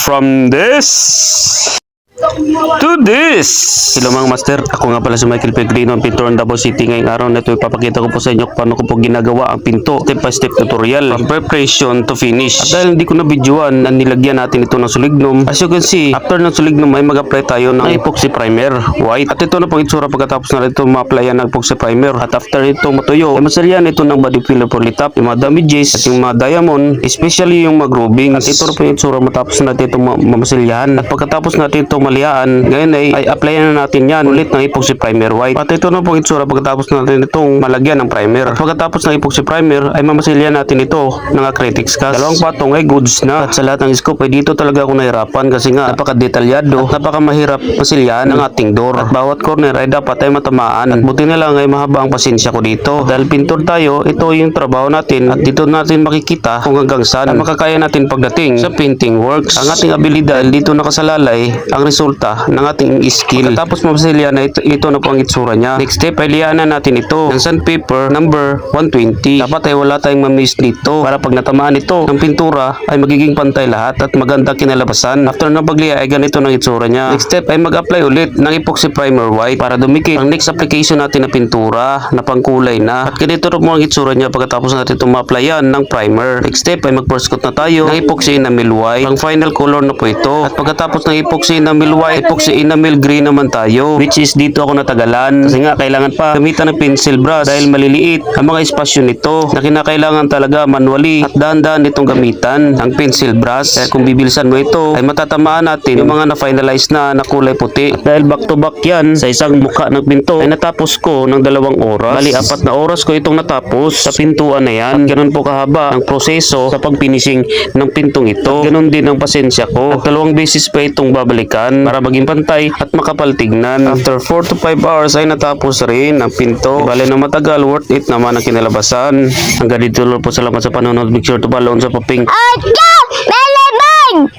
From this to this. Hello mga master, ako nga pala si Michael Pellegrino, ang pintor ng Davao City. Ngayong araw na ito, ipapakita ko po sa inyo paano ko po ginagawa ang pinto. Step by step tutorial from preparation to finish. At dahil hindi ko na videoan, nilagyan natin ito ng sulignum. As you can see, after ng sulignum ay mag-apply tayo ng epoxy primer white. At ito na po itsura pagkatapos na ito ma-applyan ng epoxy primer. At after ito matuyo, ay masalyan ito ng body filler polytop, yung mga damages at yung mga diamond, especially yung mag-rubbing. At ito na po yung itsura matapos natin ito mamasilyahan. At pagkatapos natin ito malihaan, ngayon ay applyan na natin yan ulit ng epoxy primer white. At ito na po itsura pagkatapos natin itong malagyan ng primer. At pagkatapos ng epoxy primer ay mamasilyahan natin ito ng acrylic cast. Dalawang patong ay goods na. At sa lahat ng scope ay dito talaga ako nahirapan kasi nga napaka-detalyado at napaka-mahirap masilyahan ng ating door. At bawat corner ay dapat ay matamaan. At buti na lang ay mahaba ang pasensya ko dito. Dahil pintor tayo, ito yung trabaho natin at dito natin makikita kung hanggang saan at makakaya natin pagdating sa painting works. Ang ating abilidad dito nakasalalay ang resulta ng ating skill. Pagkatapos mabasilya na ito na po ang itsura niya. Next step ay liyanan natin ito ng sandpaper number 120. Dapat ay wala tayong mamiss dito para pag natamaan ito ng pintura ay magiging pantay lahat at maganda kinalabasan. After ng pagliya ay ganito ng itsura niya. Next step ay mag-apply ulit ng epoxy primer white para dumikit ang next application natin na pintura na pangkulay na. At ganito na po ang itsura niya pagkatapos natin itong ma-applyan ng primer. Next step ay mag-first coat na tayo ng epoxy enamel white. Ang final color na po ito. At pagkatapos ng epoxy enamel white, epoxy enamel green naman tayo, which is dito ako natagalan kasi nga kailangan pa gamitan ng pencil brush dahil maliliit ang mga espasyo nito na kinakailangan talaga manually at dahan-dahan nitong gamitan ang pencil brush. Kaya kung bibilisan mo ito ay matatamaan natin yung mga na-finalize na kulay puti. At dahil back to back yan sa isang mukha ng pinto ay natapos ko ng 2 oras. Bali 4 na oras ko itong natapos sa pintuan na yan. At ganun po kahaba ang proseso sa pag-finishing ng pintong ito. Ganun din ang pasensya ko. At 2 beses pa itong babalikan para maging pantay at makapal tignan. After 4 to 5 hours ay natapos rin ang pinto. Bale na matagal, worth it naman ang kinalabasan. Hanggang dito lang po, salamat sa panonood. Make sure to follow sa paping. Ocho! Balaban!